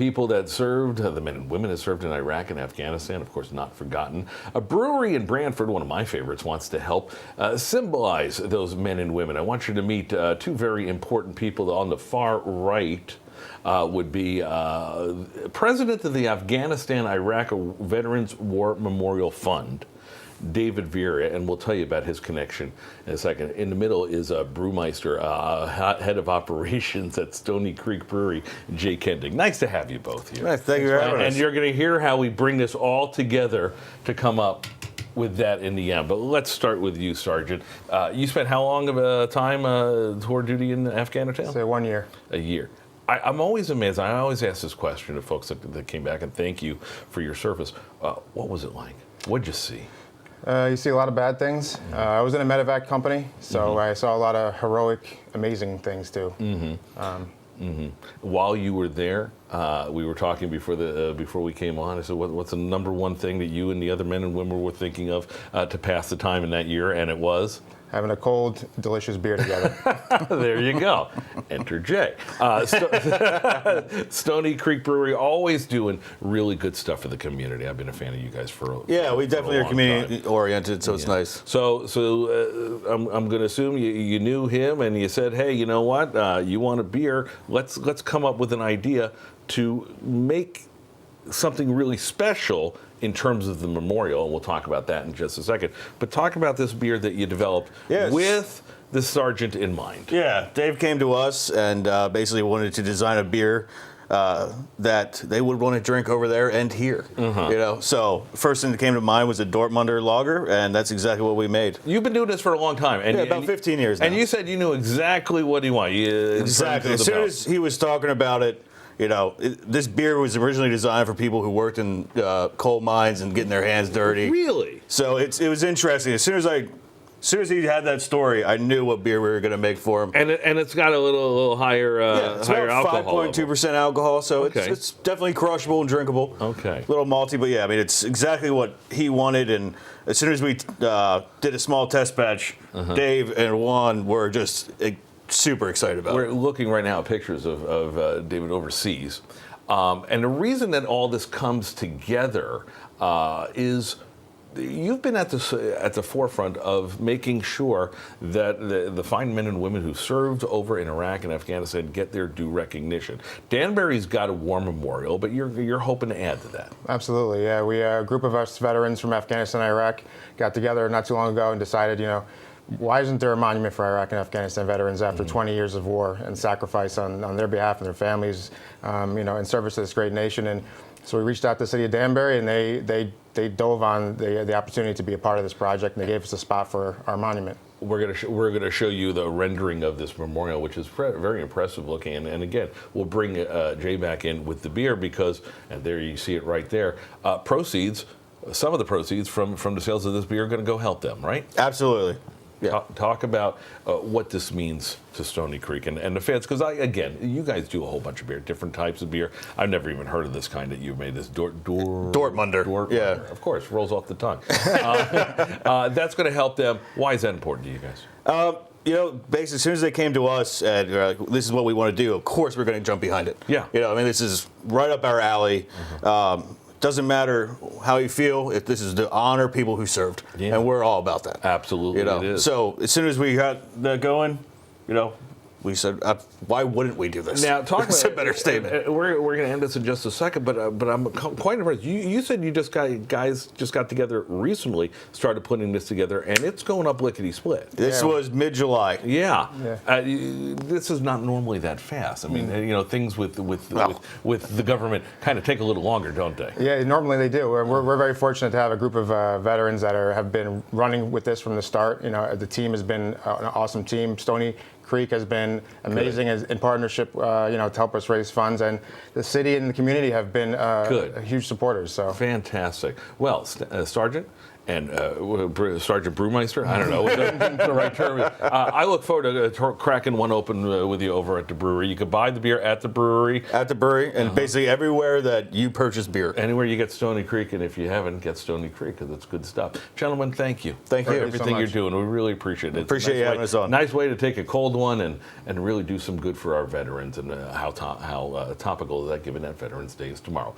people that served, the men and women that served in Iraq and Afghanistan, of course, not forgotten. A brewery in Brantford, one of my favorites, wants to help symbolize those men and women. I want you to meet two very important people. On the far right would be President of the Afghanistan-Iraq Veterans War Memorial Fund, David Vieira, and we'll tell you about his connection in a second. In the middle is a brewmeister, head of operations at Stony Creek Brewery, Jay Kending. Nice to have you both here. Nice, thank you for having us. And you're going to hear how we bring this all together to come up with that in the end. But let's start with you, Sergeant. You spent how long of a time tour duty in Afghanistan? Say 1 year. A year. I'm always amazed. I always ask this question to folks that came back, and thank you for your service. What was it like? What'd you see? You see a lot of bad things. I was in a medevac company, so I saw a lot of heroic, amazing things too. While you were there, we were talking before we came on. I said, what's the number one thing that you and the other men and women were thinking of to pass the time in that year? And it was? Having a cold, delicious beer together. There you go. Enter Jay. Stony Creek Brewery, always doing really good stuff for the community. I've been a fan of you guys for we definitely are community oriented, so it's nice. So I'm going to assume you knew him and you said, hey, you know what? You want a beer? Let's come up with an idea to make something really special in terms of the memorial, and we'll talk about that in just a second. But talk about this beer that you developed with the sergeant in mind. Yeah, Dave came to us and basically wanted to design a beer that they would want to drink over there and here. You know, so first thing that came to mind was a Dortmunder lager, and that's exactly what we made. You've been doing this for a long time, and about 15 years now. And you said you knew exactly what he wanted. Exactly. As soon as he was talking about it, you know, this beer was originally designed for people who worked in coal mines and getting their hands dirty. Really? So it was interesting. As soon as he had that story, I knew what beer we were going to make for him. And it's got a little higher it's higher about alcohol. 5.2% alcohol, so it's definitely crushable and drinkable. Okay. A little malty, but yeah, I mean, it's exactly what he wanted. And as soon as we did a small test batch, Dave and Juan were just super excited about it. We're looking right now at pictures of David overseas. And the reason that all this comes together is you've been at the forefront of making sure that the fine men and women who served over in Iraq and Afghanistan get their due recognition. Danbury's got a war memorial, but you're hoping to add to that. Absolutely, yeah. We a group of us veterans from Afghanistan and Iraq got together not too long ago and decided, you know, why isn't there a monument for Iraq and Afghanistan veterans after 20 years of war and sacrifice on their behalf and their families, you know, in service to this great nation? And so we reached out to the city of Danbury, and they dove on the opportunity to be a part of this project, and they gave us a spot for our monument. We're gonna show you the rendering of this memorial, which is very impressive looking. And again, we'll bring Jay back in with the beer because, and there you see it right there. Some of the proceeds from the sales of this beer are going to go help them, right? Absolutely. Yeah. Talk about what this means to Stony Creek and the fans, because again, you guys do a whole bunch of beer, different types of beer. I've never even heard of this kind that you made, this Dortmunder. Yeah. Of course, rolls off the tongue. That's going to help them. Why is that important to you guys? You know, basically, as soon as they came to us and this is what we want to do, of course we're going to jump behind it. Yeah. You know, I mean, this is right up our alley. Doesn't matter how you feel, if this is to honor people who served. Yeah. And we're all about that. Absolutely, you know? It is. So as soon as we got that going, you know, we said, why wouldn't we do this? Now, talk That's about a better statement. We're going to end this in just a second, but I'm quite impressed. You said you guys just got together recently, started putting this together, and it's going up lickety split. This was mid-July. Yeah. This is not normally that fast. I mean, you know, things with the government kind of take a little longer, don't they? Yeah, normally they do. We're very fortunate to have a group of veterans that have been running with this from the start. You know, the team has been an awesome team. Stony Creek has been amazing in partnership, you know, to help us raise funds, and the city and the community have been huge supporters. So fantastic. Well, Sergeant and Sergeant Brewmeister. I don't know what the right term is. I look forward to cracking one open with you over at the brewery. You can buy the beer at the brewery. At the brewery, and basically everywhere that you purchase beer. Anywhere you get Stony Creek, and if you haven't, get Stony Creek, because it's good stuff. Gentlemen, thank you. Thank for you everything so you're much. doing. We really appreciate it. It's a Appreciate you having us on. Nice way to take a cold one and really do some good for our veterans, and how topical is that, given that Veterans Day is tomorrow.